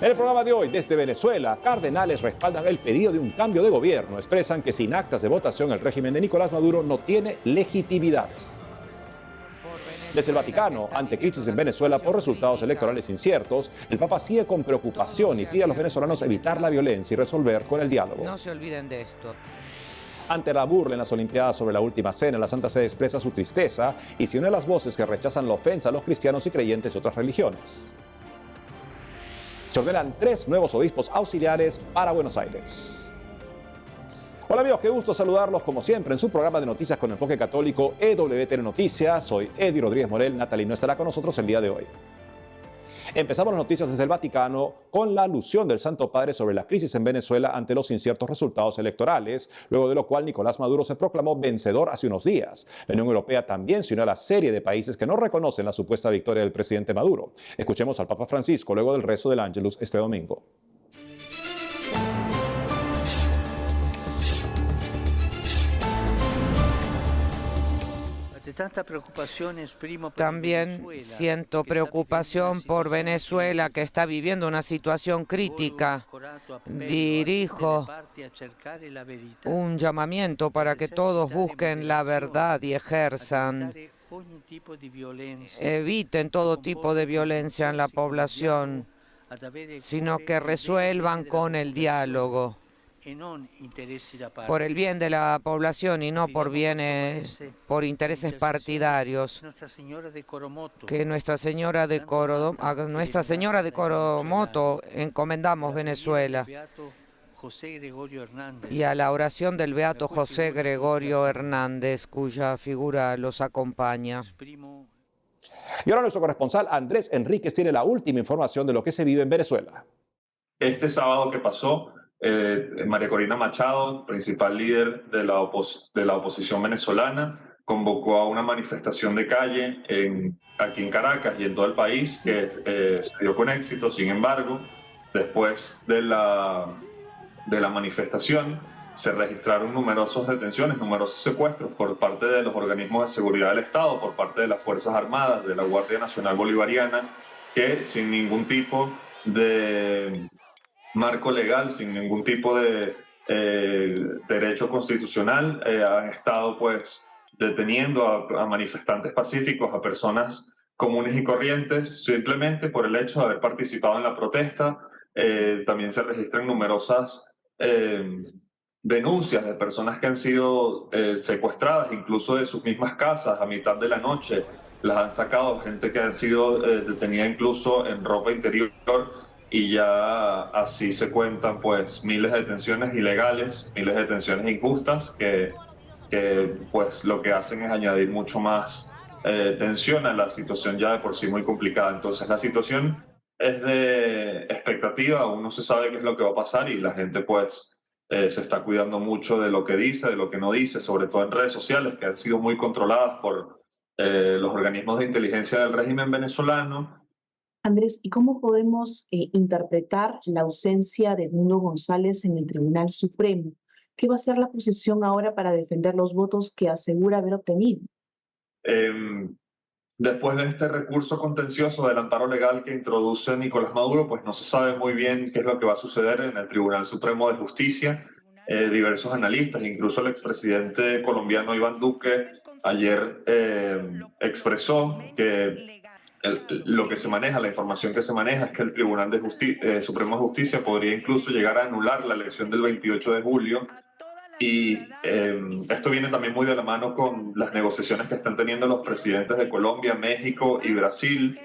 En el programa de hoy, desde Venezuela, cardenales respaldan el pedido de un cambio de gobierno. Expresan que sin actas de votación el régimen de Nicolás Maduro no tiene legitimidad. Desde el Vaticano, ante crisis en Venezuela por resultados electorales inciertos, el Papa sigue con preocupación y pide a los venezolanos evitar la violencia y resolver con el diálogo. No se olviden de esto. Ante la burla en las Olimpiadas sobre la última cena, la Santa Sede expresa su tristeza y se une a las voces que rechazan la ofensa a los cristianos y creyentes de otras religiones. Se ordenan 3 nuevos obispos auxiliares para Buenos Aires. Hola amigos, qué gusto saludarlos como siempre en su programa de noticias con enfoque católico EWTN Noticias. Soy Eddie Rodríguez Morel, Natalie no estará con nosotros el día de hoy. Empezamos las noticias desde el Vaticano con la alusión del Santo Padre sobre la crisis en Venezuela ante los inciertos resultados electorales, luego de lo cual Nicolás Maduro se proclamó vencedor hace unos días. La Unión Europea también se unió a la serie de países que no reconocen la supuesta victoria del presidente Maduro. Escuchemos al Papa Francisco luego del rezo del Ángelus este domingo. También siento preocupación por Venezuela, que está viviendo una situación crítica. Dirijo un llamamiento para que todos busquen la verdad y ejerzan. Eviten todo tipo de violencia en la población, sino que resuelvan con el diálogo, por el bien de la población y no por intereses partidarios. Que Nuestra Señora de Coromoto encomendamos Venezuela y a la oración del Beato José Gregorio Hernández, cuya figura los acompaña. Y ahora nuestro corresponsal Andrés Enríquez tiene la última información de lo que se vive en Venezuela. Este sábado que pasó, María Corina Machado, principal líder de la oposición venezolana, convocó a una manifestación de calle aquí en Caracas y en todo el país que se dio con éxito. Sin embargo, después de la manifestación se registraron numerosas detenciones, numerosos secuestros por parte de los organismos de seguridad del Estado, por parte de las Fuerzas Armadas, de la Guardia Nacional Bolivariana, que sin ningún tipo de marco legal, sin ningún tipo de derecho constitucional, han estado pues deteniendo a manifestantes pacíficos, a personas comunes y corrientes, simplemente por el hecho de haber participado en la protesta. También se registran numerosas denuncias de personas que han sido secuestradas, incluso de sus mismas casas a mitad de la noche. Las han sacado, gente que ha sido detenida incluso en ropa interior, y ya así se cuentan pues miles de detenciones ilegales, miles de detenciones injustas que pues lo que hacen es añadir mucho más tensión a la situación ya de por sí muy complicada. Entonces la situación es de expectativa, aún no se sabe qué es lo que va a pasar y la gente pues se está cuidando mucho de lo que dice, de lo que no dice, sobre todo en redes sociales que han sido muy controladas por los organismos de inteligencia del régimen venezolano. Andrés, ¿y cómo podemos interpretar la ausencia de Edmundo González en el Tribunal Supremo? ¿Qué va a ser la posición ahora para defender los votos que asegura haber obtenido? Después de este recurso contencioso del amparo legal que introduce Nicolás Maduro, pues no se sabe muy bien qué es lo que va a suceder en el Tribunal Supremo de Justicia. Diversos analistas, incluso el expresidente colombiano Iván Duque, ayer expresó que lo que se maneja, la información que se maneja es que el Tribunal Supremo de Justicia podría incluso llegar a anular la elección del 28 de julio. Y esto viene también muy de la mano con las negociaciones que están teniendo los presidentes de Colombia, México y Brasil,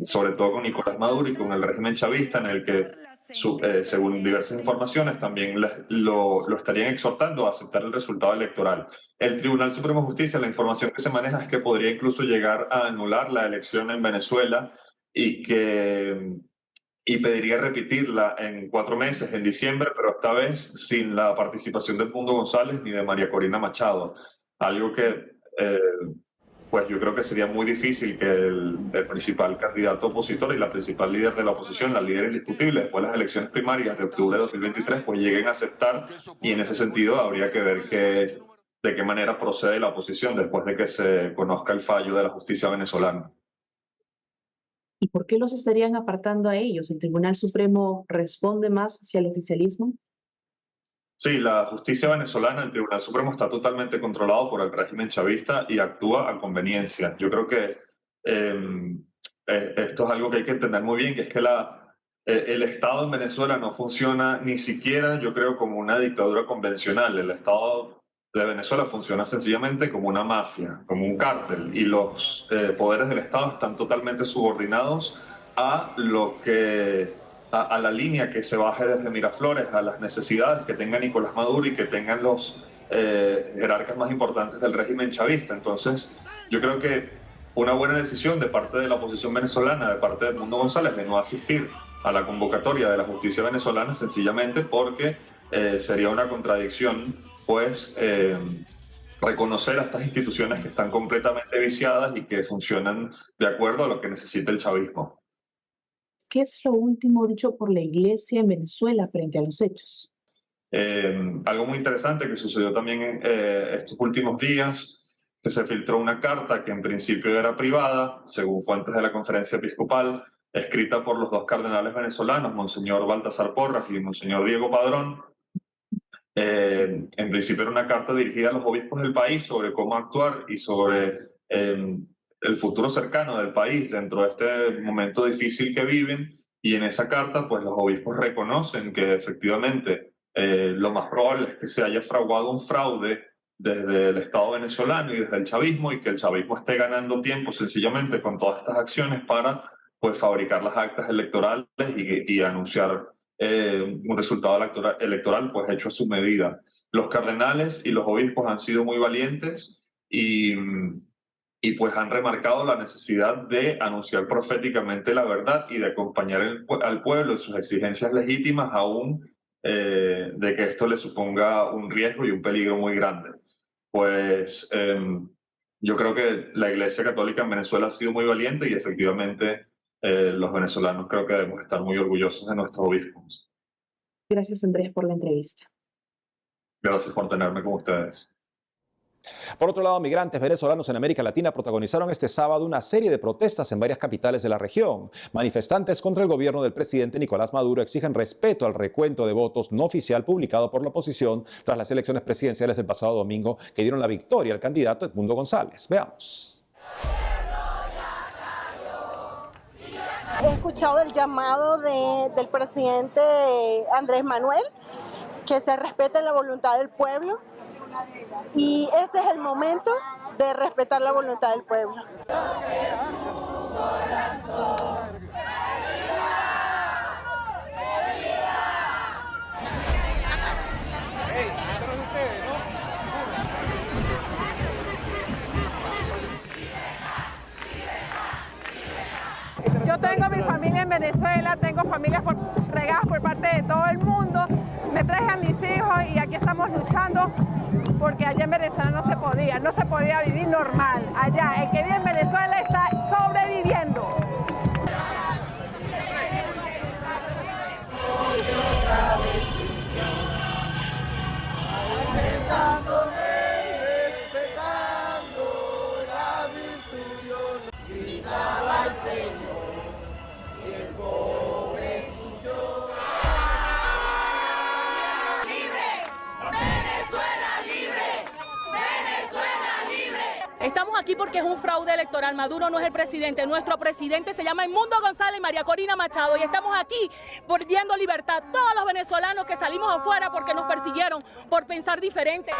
sobre todo con Nicolás Maduro y con el régimen chavista, en el que, según diversas informaciones, también lo estarían exhortando a aceptar el resultado electoral. El Tribunal Supremo de Justicia, la información que se maneja es que podría incluso llegar a anular la elección en Venezuela y pediría repetirla en 4 meses, en diciembre, pero esta vez sin la participación de Edmundo González ni de María Corina Machado. Algo que pues yo creo que sería muy difícil que el principal candidato opositor y la principal líder de la oposición, la líder indiscutible, después de las elecciones primarias de octubre de 2023, pues lleguen a aceptar, y en ese sentido habría que ver de qué manera procede la oposición después de que se conozca el fallo de la justicia venezolana. ¿Y por qué los estarían apartando a ellos? ¿El Tribunal Supremo responde más hacia el oficialismo? Sí, la justicia venezolana, el Tribunal Supremo está totalmente controlado por el régimen chavista y actúa a conveniencia. Yo creo que esto es algo que hay que entender muy bien, que es que el Estado en Venezuela no funciona ni siquiera, yo creo, como una dictadura convencional. El Estado de Venezuela funciona sencillamente como una mafia, como un cártel, y los poderes del Estado están totalmente subordinados a lo que a la línea que se baje desde Miraflores, a las necesidades que tenga Nicolás Maduro y que tengan los jerarcas más importantes del régimen chavista. Entonces, yo creo que una buena decisión de parte de la oposición venezolana, de parte de Edmundo González, de no asistir a la convocatoria de la justicia venezolana, sencillamente porque sería una contradicción, pues, reconocer a estas instituciones que están completamente viciadas y que funcionan de acuerdo a lo que necesita el chavismo. ¿Qué es lo último dicho por la Iglesia en Venezuela frente a los hechos? Algo muy interesante que sucedió también en estos últimos días, que se filtró una carta que en principio era privada, según fuentes de la conferencia episcopal, escrita por los dos cardenales venezolanos, Monseñor Baltasar Porras y Monseñor Diego Padrón. En principio era una carta dirigida a los obispos del país sobre cómo actuar y sobre el futuro cercano del país dentro de este momento difícil que viven. Y en esa carta, pues los obispos reconocen que efectivamente lo más probable es que se haya fraguado un fraude desde el Estado venezolano y desde el chavismo, y que el chavismo esté ganando tiempo sencillamente con todas estas acciones para, pues, fabricar las actas electorales y anunciar un resultado electoral pues hecho a su medida. Los cardenales y los obispos han sido muy valientes y pues han remarcado la necesidad de anunciar proféticamente la verdad y de acompañar al pueblo en sus exigencias legítimas, aún de que esto le suponga un riesgo y un peligro muy grande. Pues yo creo que la Iglesia Católica en Venezuela ha sido muy valiente y efectivamente los venezolanos creo que debemos estar muy orgullosos de nuestros obispos. Gracias, Andrés, por la entrevista. Gracias por tenerme con ustedes. Por otro lado, migrantes venezolanos en América Latina protagonizaron este sábado una serie de protestas en varias capitales de la región. Manifestantes contra el gobierno del presidente Nicolás Maduro exigen respeto al recuento de votos no oficial publicado por la oposición tras las elecciones presidenciales del pasado domingo que dieron la victoria al candidato Edmundo González. Veamos. He escuchado el llamado del presidente Andrés Manuel, que se respete la voluntad del pueblo, y este es el momento de respetar la voluntad del pueblo. Yo tengo mi familia en Venezuela, tengo familias regadas por parte de todo el mundo, me traje a mis hijos y aquí estamos luchando porque allá en Venezuela no se podía vivir normal. Allá, el que vive en Venezuela está sobreviviendo. Estamos aquí porque es un fraude electoral. Maduro no es el presidente. Nuestro presidente se llama Edmundo González y María Corina Machado. Y estamos aquí pidiendo libertad. Todos los venezolanos que salimos afuera porque nos persiguieron por pensar diferente.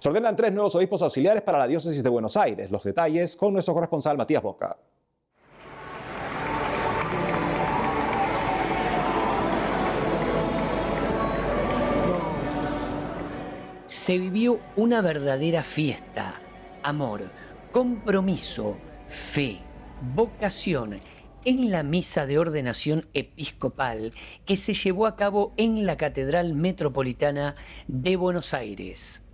Se ordenan 3 nuevos obispos auxiliares para la diócesis de Buenos Aires. Los detalles con nuestro corresponsal Matías Boca. se vivió una verdadera fiesta, amor, compromiso, fe, vocación, en la misa de ordenación episcopal que se llevó a cabo en la Catedral Metropolitana de Buenos Aires.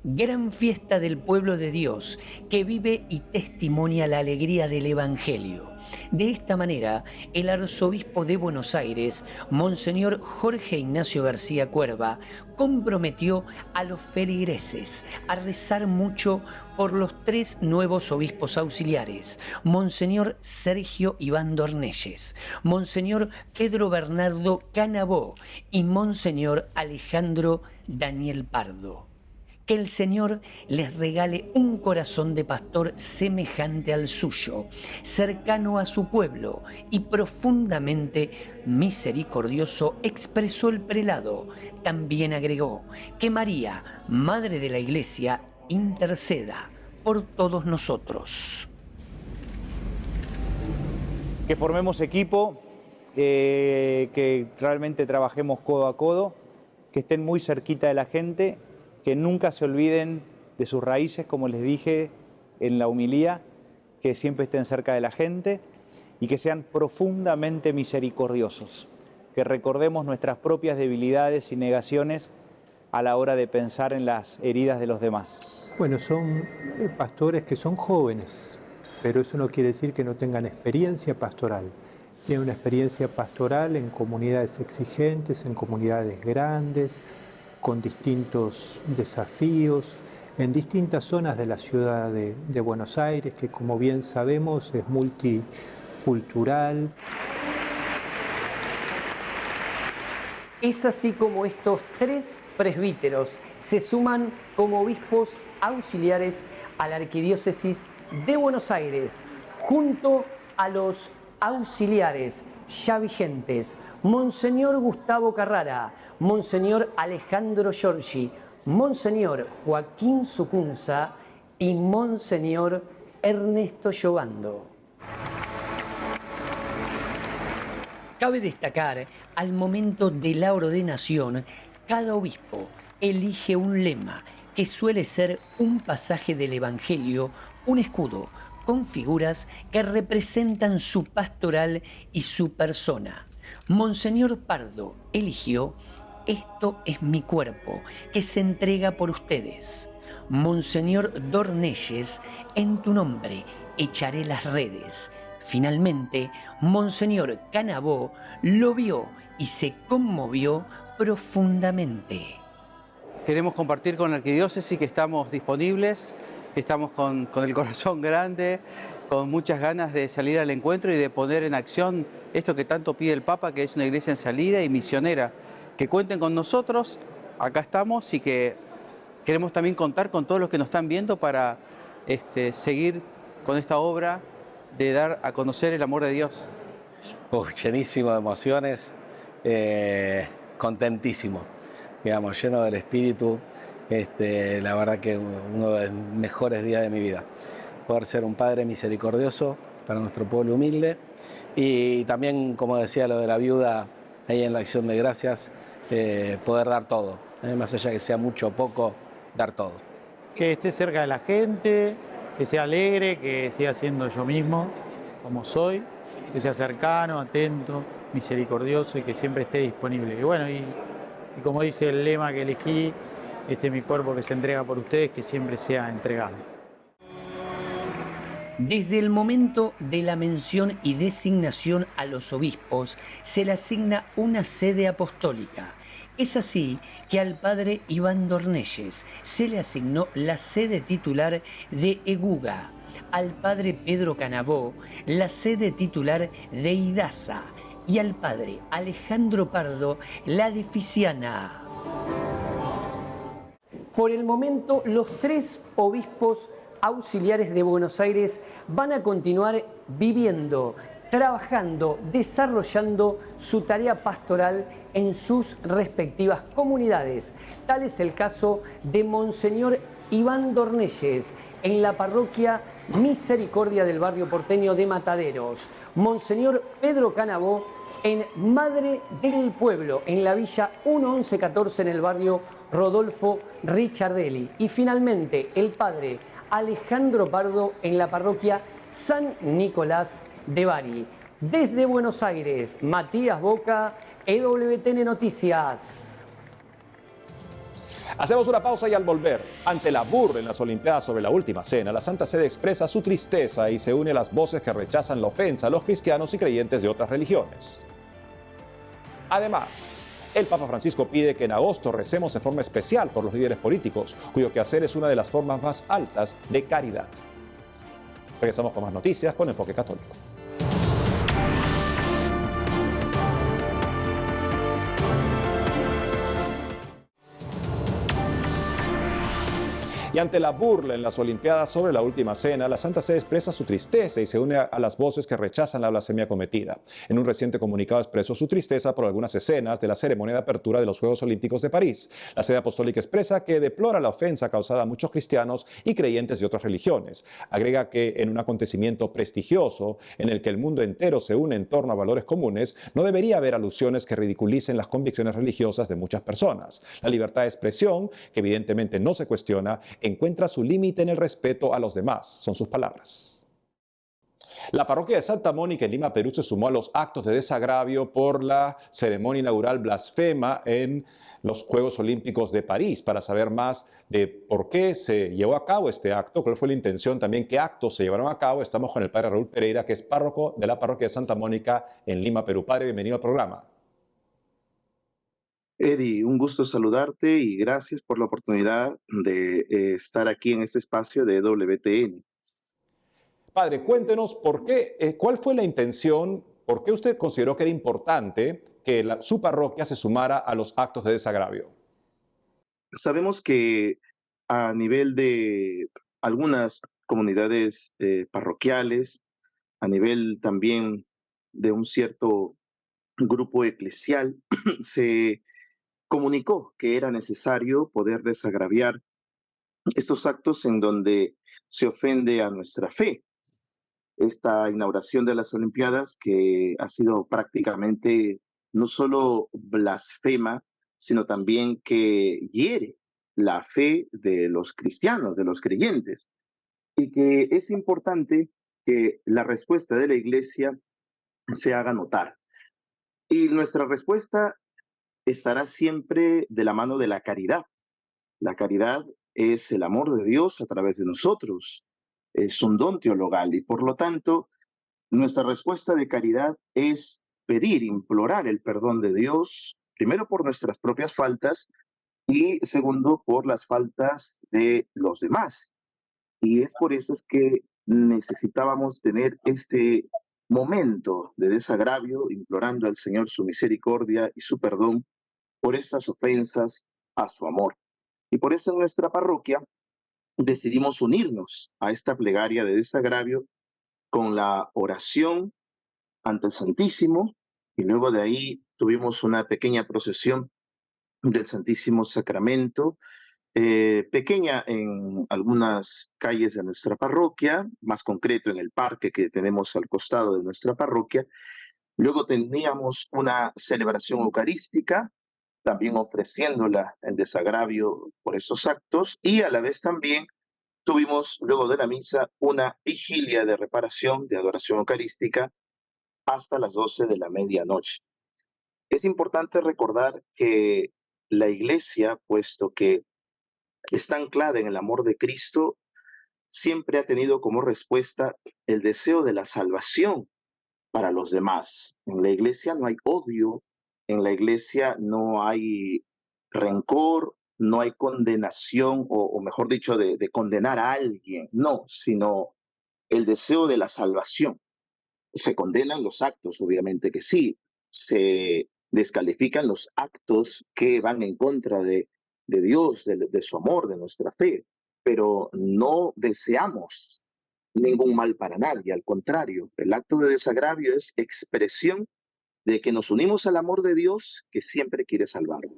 Gran fiesta del pueblo de Dios que vive y testimonia la alegría del Evangelio. De esta manera, el arzobispo de Buenos Aires, Monseñor Jorge Ignacio García Cuerva, comprometió a los feligreses a rezar mucho por los 3 nuevos obispos auxiliares, Monseñor Sergio Iván Dornelles, Monseñor Pedro Bernardo Canabó y Monseñor Alejandro Daniel Pardo. Que el Señor les regale un corazón de pastor semejante al suyo, cercano a su pueblo y profundamente misericordioso, expresó el prelado. También agregó que María, Madre de la Iglesia, interceda por todos nosotros. Que formemos equipo, que realmente trabajemos codo a codo, que estén muy cerquita de la gente, que nunca se olviden de sus raíces, como les dije en la homilía, que siempre estén cerca de la gente y que sean profundamente misericordiosos, que recordemos nuestras propias debilidades y negaciones a la hora de pensar en las heridas de los demás. Bueno, son pastores que son jóvenes, pero eso no quiere decir que no tengan experiencia pastoral. Tienen una experiencia pastoral en comunidades exigentes, en comunidades grandes, con distintos desafíos, en distintas zonas de la ciudad de Buenos Aires, que como bien sabemos es multicultural. Es así como estos 3 presbíteros se suman como obispos auxiliares a la Arquidiócesis de Buenos Aires, junto a los auxiliares ya vigentes, Monseñor Gustavo Carrara, Monseñor Alejandro Giorgi, Monseñor Joaquín Sucunza y Monseñor Ernesto Giovando. Cabe destacar, al momento de la ordenación, cada obispo elige un lema que suele ser un pasaje del Evangelio, un escudo con figuras que representan su pastoral y su persona. Monseñor Pardo eligió "Esto es mi cuerpo, que se entrega por ustedes". Monseñor Dornelles, "En tu nombre echaré las redes". Finalmente, Monseñor Canabó lo vio y se conmovió profundamente. Queremos compartir con la Arquidiócesis que estamos disponibles, que estamos con el corazón grande, con muchas ganas de salir al encuentro y de poner en acción esto que tanto pide el Papa, que es una iglesia en salida y misionera. Que cuenten con nosotros, acá estamos, y que queremos también contar con todos los que nos están viendo para seguir con esta obra de dar a conocer el amor de Dios. Llenísimo de emociones, contentísimo, digamos, lleno del espíritu. La verdad que uno de los mejores días de mi vida. Poder ser un padre misericordioso para nuestro pueblo humilde y también, como decía lo de la viuda, ahí en la acción de gracias, poder dar todo, más allá que sea mucho o poco, dar todo. Que esté cerca de la gente, que sea alegre, que siga siendo yo mismo, como soy, que sea cercano, atento, misericordioso y que siempre esté disponible. Y bueno, y como dice el lema que elegí, este es mi cuerpo que se entrega por ustedes, que siempre sea entregado. Desde el momento de la mención y designación a los obispos, se le asigna una sede apostólica. Es así que al padre Iván Dornelles se le asignó la sede titular de Eguga, al padre Pedro Canabó la sede titular de Idaza y al padre Alejandro Pardo la de Ficiana. Por el momento, los 3 obispos auxiliares de Buenos Aires van a continuar viviendo, trabajando, desarrollando su tarea pastoral en sus respectivas comunidades. Tal es el caso de Monseñor Iván Dornelles en la parroquia Misericordia del barrio porteño de Mataderos, Monseñor Pedro Canabó en Madre del Pueblo, en la Villa 1114 en el barrio Rodolfo Richardelli. Y finalmente el padre Alejandro Pardo en la parroquia San Nicolás de Bari. Desde Buenos Aires, Matías Boca, EWTN Noticias. Hacemos una pausa y al volver, ante la burla en las Olimpiadas sobre la Última Cena, la Santa Sede expresa su tristeza y se une a las voces que rechazan la ofensa a los cristianos y creyentes de otras religiones. Además, el Papa Francisco pide que en agosto recemos en forma especial por los líderes políticos, cuyo quehacer es una de las formas más altas de caridad. Regresamos con más noticias con Enfoque Católico. Y ante la burla en las Olimpiadas sobre la Última Cena, la Santa Sede expresa su tristeza y se une a las voces que rechazan la blasfemia cometida. En un reciente comunicado expresó su tristeza por algunas escenas de la ceremonia de apertura de los Juegos Olímpicos de París. La Sede Apostólica expresa que deplora la ofensa causada a muchos cristianos y creyentes de otras religiones. Agrega que en un acontecimiento prestigioso en el que el mundo entero se une en torno a valores comunes, no debería haber alusiones que ridiculicen las convicciones religiosas de muchas personas. La libertad de expresión, que evidentemente no se cuestiona, encuentra su límite en el respeto a los demás, son sus palabras. La parroquia de Santa Mónica en Lima, Perú, se sumó a los actos de desagravio por la ceremonia inaugural blasfema en los Juegos Olímpicos de París. Para saber más de por qué se llevó a cabo este acto, cuál fue la intención, también qué actos se llevaron a cabo, estamos con el padre Raúl Pereira, que es párroco de la parroquia de Santa Mónica en Lima, Perú. Padre, bienvenido al programa. Eddie, un gusto saludarte y gracias por la oportunidad de estar aquí en este espacio de WTN. Padre, cuéntenos por qué, cuál fue la intención, por qué usted consideró que era importante que su parroquia se sumara a los actos de desagravio. Sabemos que a nivel de algunas comunidades parroquiales, a nivel también de un cierto grupo eclesial, se comunicó que era necesario poder desagraviar estos actos en donde se ofende a nuestra fe. Esta inauguración de las Olimpiadas, que ha sido prácticamente no solo blasfema, sino también que hiere la fe de los cristianos, de los creyentes, y que es importante que la respuesta de la Iglesia se haga notar. Y nuestra respuesta estará siempre de la mano de la caridad. La caridad es el amor de Dios a través de nosotros. Es un don teologal y por lo tanto nuestra respuesta de caridad es pedir, implorar el perdón de Dios, primero por nuestras propias faltas y segundo por las faltas de los demás. Y es por eso es que necesitábamos tener este momento de desagravio, implorando al Señor su misericordia y su perdón por estas ofensas a su amor. Y por eso en nuestra parroquia decidimos unirnos a esta plegaria de desagravio con la oración ante el Santísimo, y luego de ahí tuvimos una pequeña procesión del Santísimo Sacramento, pequeña en algunas calles de nuestra parroquia, más concreto en el parque que tenemos al costado de nuestra parroquia. Luego teníamos una celebración eucarística, también ofreciéndola en desagravio por estos actos, y a la vez también tuvimos, luego de la misa, una vigilia de reparación, de adoración eucarística, hasta las 12 de la medianoche. Es importante recordar que la Iglesia, puesto que está anclada en el amor de Cristo, siempre ha tenido como respuesta el deseo de la salvación para los demás. En la Iglesia no hay odio, en la Iglesia no hay rencor, no hay condenación, o mejor dicho, de condenar a alguien, no, sino el deseo de la salvación. Se condenan los actos, obviamente que sí, se descalifican los actos que van en contra de Dios, de su amor, de nuestra fe, pero no deseamos ningún mal para nadie, al contrario, el acto de desagravio es expresión de que nos unimos al amor de Dios que siempre quiere salvarnos.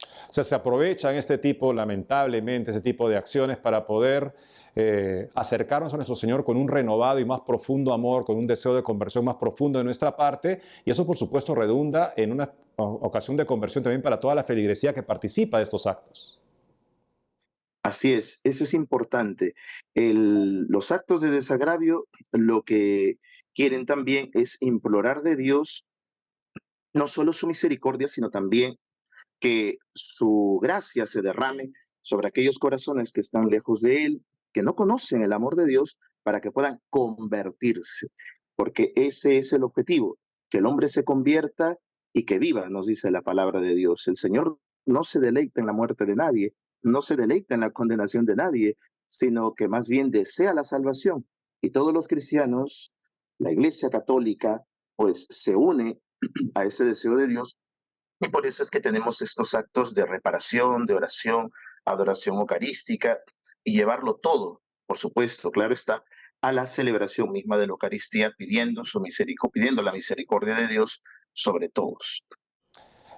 O sea, se aprovechan lamentablemente, ese tipo de acciones para poder acercarnos a nuestro Señor con un renovado y más profundo amor, con un deseo de conversión más profundo de nuestra parte, y eso por supuesto redunda en una ocasión de conversión también para toda la feligresía que participa de estos actos. Así es, eso es importante. Los actos de desagravio lo que quieren también es implorar de Dios no solo su misericordia, sino también que su gracia se derrame sobre aquellos corazones que están lejos de Él, que no conocen el amor de Dios, para que puedan convertirse, porque ese es el objetivo, que el hombre se convierta y que viva, nos dice la palabra de Dios. El Señor no se deleita en la muerte de nadie, no se deleita en la condenación de nadie, sino que más bien desea la salvación. Y todos los cristianos, la Iglesia Católica, pues se une a ese deseo de Dios. Y por eso es que tenemos estos actos de reparación, de oración, adoración eucarística, y llevarlo todo, por supuesto, claro está, a la celebración misma de la Eucaristía, pidiendo la misericordia de Dios sobre todos.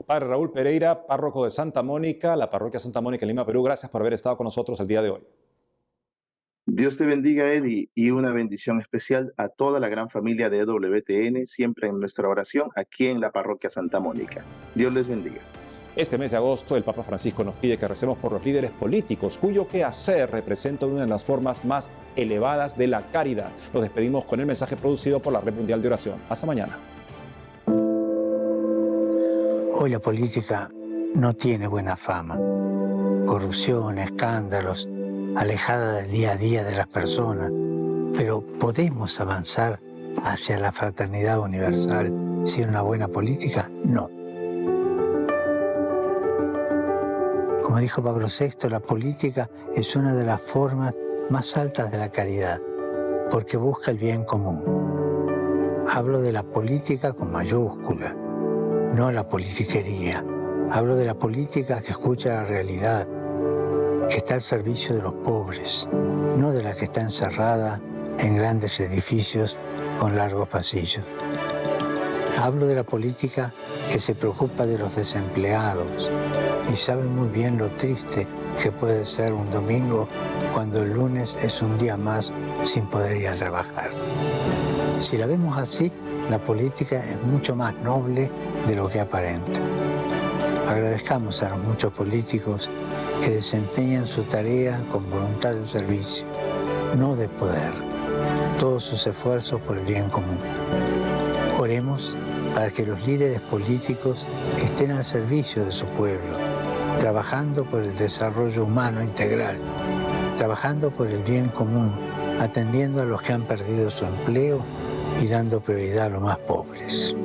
Padre Raúl Pereira, párroco de Santa Mónica, la parroquia Santa Mónica en Lima, Perú, gracias por haber estado con nosotros el día de hoy. Dios te bendiga, Eddie, y una bendición especial a toda la gran familia de EWTN, siempre en nuestra oración aquí en la parroquia Santa Mónica. Dios les bendiga. Este mes de agosto, el Papa Francisco nos pide que recemos por los líderes políticos, cuyo quehacer representa una de las formas más elevadas de la caridad. Nos despedimos con el mensaje producido por la Red Mundial de Oración. Hasta mañana. Hoy la política no tiene buena fama. Corrupción, escándalos, alejada del día a día de las personas. Pero ¿podemos avanzar hacia la fraternidad universal sin una buena política? No. Como dijo Pablo VI, la política es una de las formas más altas de la caridad, porque busca el bien común. Hablo de la política con mayúscula, no la politiquería. Hablo de la política que escucha la realidad, que está al servicio de los pobres, no de la que está encerrada en grandes edificios con largos pasillos. Hablo de la política que se preocupa de los desempleados y sabe muy bien lo triste que puede ser un domingo cuando el lunes es un día más sin poder ir a trabajar. Si la vemos así, la política es mucho más noble de lo que aparenta. Agradezcamos a los muchos políticos que desempeñan su tarea con voluntad de servicio, no de poder, todos sus esfuerzos por el bien común. Oremos para que los líderes políticos estén al servicio de su pueblo, trabajando por el desarrollo humano integral, trabajando por el bien común, atendiendo a los que han perdido su empleo y dando prioridad a los más pobres.